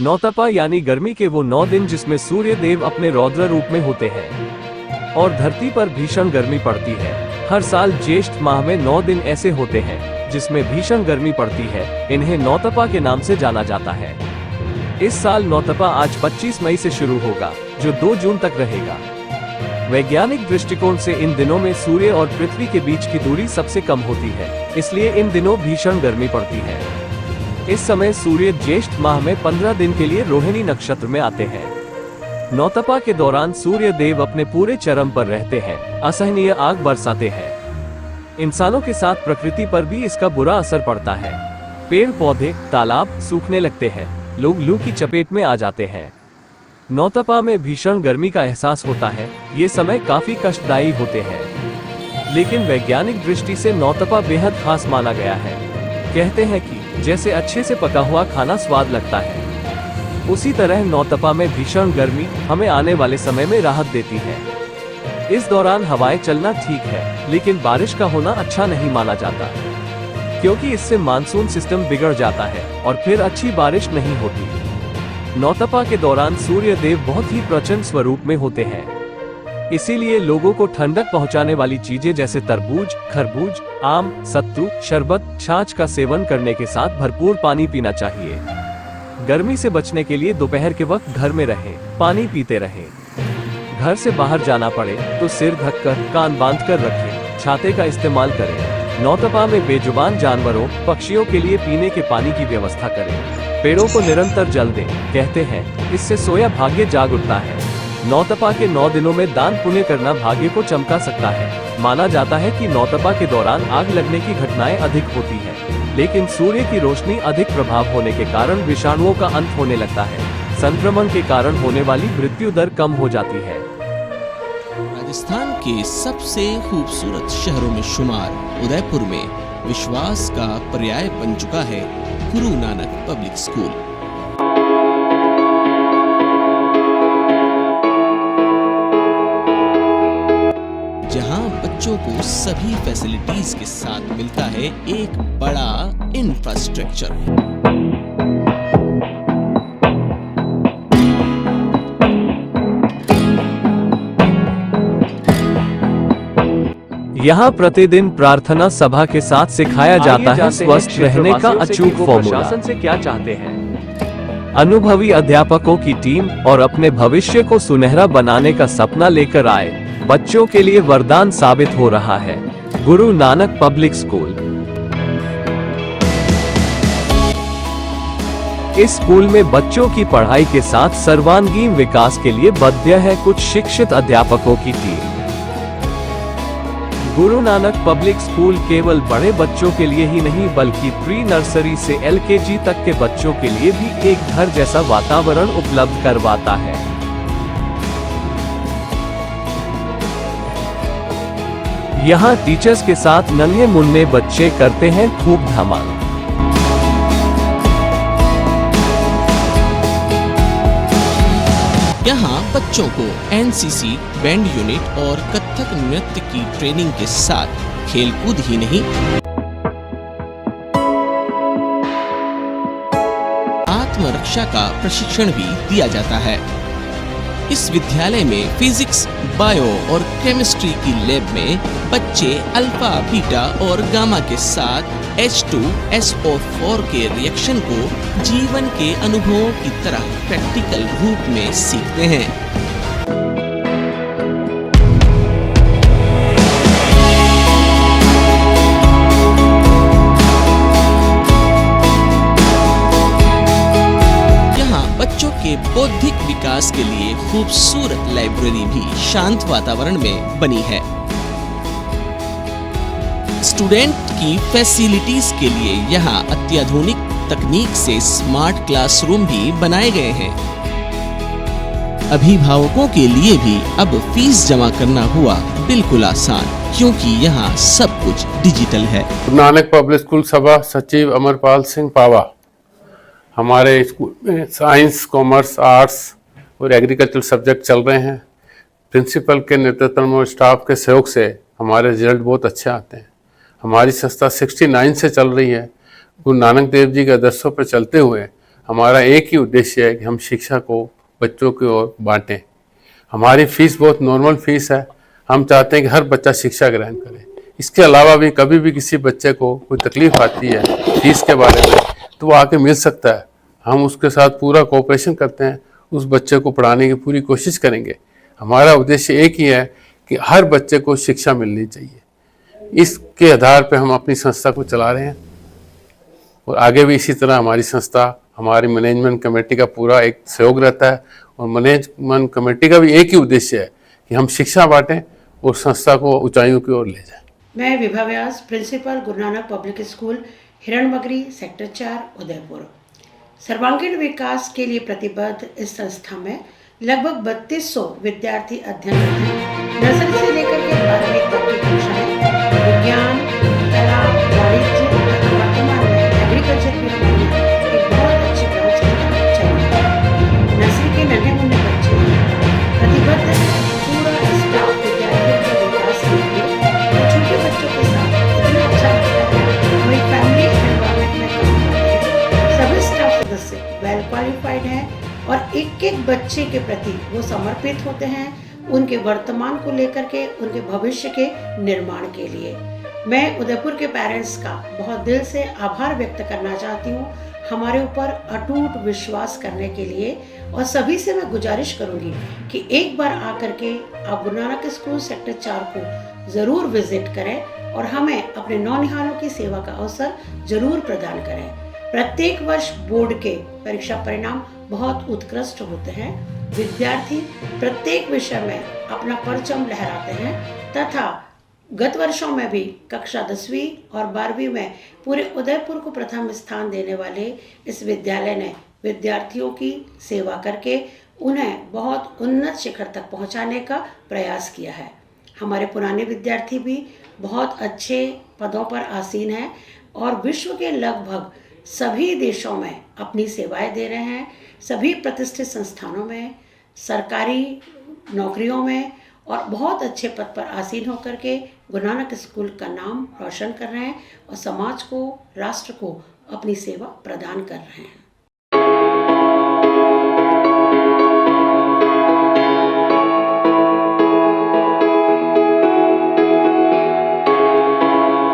नौतपा यानी गर्मी के वो 9 दिन जिसमें सूर्य देव अपने रौद्र रूप में होते हैं और धरती पर भीषण गर्मी पड़ती है। हर साल ज्येष्ठ माह में 9 दिन ऐसे होते हैं जिसमें भीषण गर्मी पड़ती है। इन्हें नौतपा के नाम से जाना जाता है। इस साल नौतपा आज 25 मई से शुरू होगा, जो 2 जून तक रहेगा। वैज्ञानिक दृष्टिकोण से इन दिनों में सूर्य और पृथ्वी के बीच की दूरी सबसे कम होती है, इसलिए इन दिनों भीषण गर्मी पड़ती है। इस समय सूर्य ज्येष्ठ माह में 15 दिन के लिए रोहिणी नक्षत्र में आते हैं। नौतपा के दौरान सूर्य देव अपने पूरे चरम पर रहते हैं, असहनीय आग बरसाते हैं। इंसानों के साथ प्रकृति पर भी इसका बुरा असर पड़ता है। पेड़ पौधे, तालाब सूखने लगते हैं, लोग लू की चपेट में आ जाते हैं। नौतपा में भीषण गर्मी का एहसास होता है। ये समय काफी कष्टदायी होते हैं, लेकिन वैज्ञानिक दृष्टि से नौतपा बेहद खास माना गया है। कहते हैं कि जैसे अच्छे से पका हुआ खाना स्वाद लगता है, उसी तरह नौतपा में भीषण गर्मी हमें आने वाले समय में राहत देती है। इस दौरान हवाएं चलना ठीक है, लेकिन बारिश का होना अच्छा नहीं माना जाता, क्योंकि इससे मानसून सिस्टम बिगड़ जाता है और फिर अच्छी बारिश नहीं होती। नौतपा के दौरान सूर्य देव बहुत ही प्रचंड स्वरूप में होते हैं, इसीलिए लोगों को ठंडक पहुंचाने वाली चीजें जैसे तरबूज, खरबूज, आम, सत्तू, शरबत, छाछ का सेवन करने के साथ भरपूर पानी पीना चाहिए। गर्मी से बचने के लिए दोपहर के वक्त घर में रहें, पानी पीते रहें। घर से बाहर जाना पड़े तो सिर ढककर, कान बांधकर रखें, छाते का इस्तेमाल करें। नौतपा में बेजुबान जानवरों, पक्षियों के लिए पीने के पानी की व्यवस्था करें। पेड़ों को निरंतर जल दें। कहते हैं इससे सोया भाग्य जाग उठता है। नौतपा के 9 दिनों में दान पुण्य करना भाग्य को चमका सकता है। माना जाता है कि नौतपा के दौरान आग लगने की घटनाएं अधिक होती है, लेकिन सूर्य की रोशनी अधिक प्रभाव होने के कारण विषाणुओं का अंत होने लगता है। संक्रमण के कारण होने वाली मृत्यु दर कम हो जाती है। राजस्थान के सबसे खूबसूरत शहरों में शुमार उदयपुर में विश्वास का पर्याय बन चुका है गुरु नानक पब्लिक स्कूल। जहां बच्चों को सभी फैसिलिटीज के साथ मिलता है एक बड़ा इंफ्रास्ट्रक्चर। यहाँ प्रतिदिन प्रार्थना सभा के साथ सिखाया जाता है स्वस्थ रहने का अचूक फॉर्मूला। प्रशासन से क्या चाहते हैं? अनुभवी अध्यापकों की टीम और अपने भविष्य को सुनहरा बनाने का सपना लेकर आए बच्चों के लिए वरदान साबित हो रहा है गुरु नानक पब्लिक स्कूल। इस स्कूल में बच्चों की पढ़ाई के साथ सर्वांगीण विकास के लिए बद्ध है कुछ शिक्षित अध्यापकों की team. Guru Nanak public school केवल बड़े बच्चों के लिए ही नहीं बल्कि प्री नर्सरी से LKG तक के बच्चों के लिए भी एक घर जैसा वातावरण उपलब्ध करवाता है। यहाँ टीचर्स के साथ नन्हे मुन्ने बच्चे करते हैं खूब धमाल। यहाँ बच्चों को NCC, बैंड यूनिट और कथक नृत्य की ट्रेनिंग के साथ खेलकूद ही नहीं, आत्मरक्षा का प्रशिक्षण भी दिया जाता है। इस विद्यालय में फिजिक्स, बायो और केमिस्ट्री की लैब में बच्चे अल्फा, बीटा और गामा के साथ H2SO4 के रिएक्शन को जीवन के अनुभवों की तरह प्रैक्टिकल रूप में सीखते हैं। बच्चों के बौद्धिक विकास के लिए खूबसूरत लाइब्रेरी भी शांत वातावरण में बनी है। स्टूडेंट की फैसिलिटीज के लिए यहाँ अत्याधुनिक तकनीक से स्मार्ट क्लासरूम भी बनाए गए हैं। अभिभावकों के लिए भी अब फीस जमा करना हुआ बिल्कुल आसान, क्योंकि यहाँ सब कुछ डिजिटल है। नानक पब्लिक स्कूल सभा सचिव अमरपाल सिंह पावा। हमारे स्कूल में साइंस, कॉमर्स, आर्ट्स और एग्रीकल्चर सब्जेक्ट चल रहे हैं। प्रिंसिपल के नेतृत्व में स्टाफ के सहयोग से हमारे रिजल्ट बहुत अच्छे आते हैं। हमारी संस्था 69 से चल रही है। गुरु नानक देव जी के आदर्शों पर चलते हुए हमारा एक ही उद्देश्य है कि हम शिक्षा को बच्चों की ओर बांटें। हमारी फीस बहुत नॉर्मल फीस है। हम चाहते हैं कि हर बच्चा शिक्षा ग्रहण करे। इसके अलावा भी कभी भी किसी बच्चे को कोई तकलीफ आती है फीस के बारे में तो वो आके मिल सकता है। हम उसके साथ पूरा कोऑपरेशन करते हैं, उस बच्चे को पढ़ाने की पूरी कोशिश करेंगे। हमारा उद्देश्य एक ही है कि हर बच्चे को शिक्षा मिलनी चाहिए। इसके आधार पर हम अपनी संस्था को चला रहे हैं और आगे भी इसी तरह हमारी संस्था, हमारी मैनेजमेंट कमेटी का पूरा एक सहयोग रहता है। और मैनेजमेंट कमेटी का भी एक ही उद्देश्य है कि हम शिक्षा बांटें और संस्था को ऊंचाइयों की ओर ले जाएं। मैं विभा व्यास, principal Guru Nanak public school Hiranmagri sector 4 Udaipur. सर्वांगीण विकास के लिए प्रतिबद्ध इस संस्था में लगभग 3200 विद्यार्थी अध्ययन करते हैं। नर्सरी से लेकर के 12वीं तक की कक्षाएं विज्ञान, कला, वाणिज्य और वर्तमान में एग्रीकल्चर की हमारी एक बहुत अच्छी ब्रांच चल रही है। नर्सरी के नन्हे मुन्ने बच्चे प्रतिबद्ध पूरा स्टाफ विद्यार्थियों के विकास के लिए और छोटे बच्चों के साथ इतना अच्छा लगता है। वो एक फैमिली एनवायरनमेंट में काम करते हैं। सभी स्टाफ सदस्य वेल क्वालिफाइड हैं और एक एक बच्चे के प्रति वो समर्पित होते हैं, उनके वर्तमान को लेकर के, उनके भविष्य के निर्माण के लिए। मैं उदयपुर के पेरेंट्स का बहुत दिल से आभार व्यक्त करना चाहती हूँ हमारे ऊपर अटूट विश्वास करने के लिए। और सभी से मैं गुजारिश करूँगी कि एक बार आकर के आप गुरु नानक स्कूल सेक्टर 4 को ज़रूर विजिट करें और हमें अपने नौनिहालों की सेवा का अवसर ज़रूर प्रदान करें। प्रत्येक वर्ष बोर्ड के परीक्षा परिणाम बहुत उत्कृष्ट होते हैं। विद्यार्थी प्रत्येक विषय में अपना परचम लहराते हैं तथा गत वर्षों में भी कक्षा 10वीं और 12वीं में पूरे उदयपुर को प्रथम स्थान देने वाले इस विद्यालय ने विद्यार्थियों की सेवा करके उन्हें बहुत उन्नत शिखर तक पहुंचाने का प्रयास किया है। हमारे पुराने विद्यार्थी भी बहुत अच्छे पदों पर आसीन हैं और विश्व के लगभग सभी देशों में अपनी सेवाएं दे रहे हैं। सभी प्रतिष्ठित संस्थानों में, सरकारी नौकरियों में और बहुत अच्छे पद पर आसीन होकर के गुरु नानक स्कूल का नाम रोशन कर रहे हैं और समाज को, राष्ट्र को अपनी सेवा प्रदान कर रहे हैं।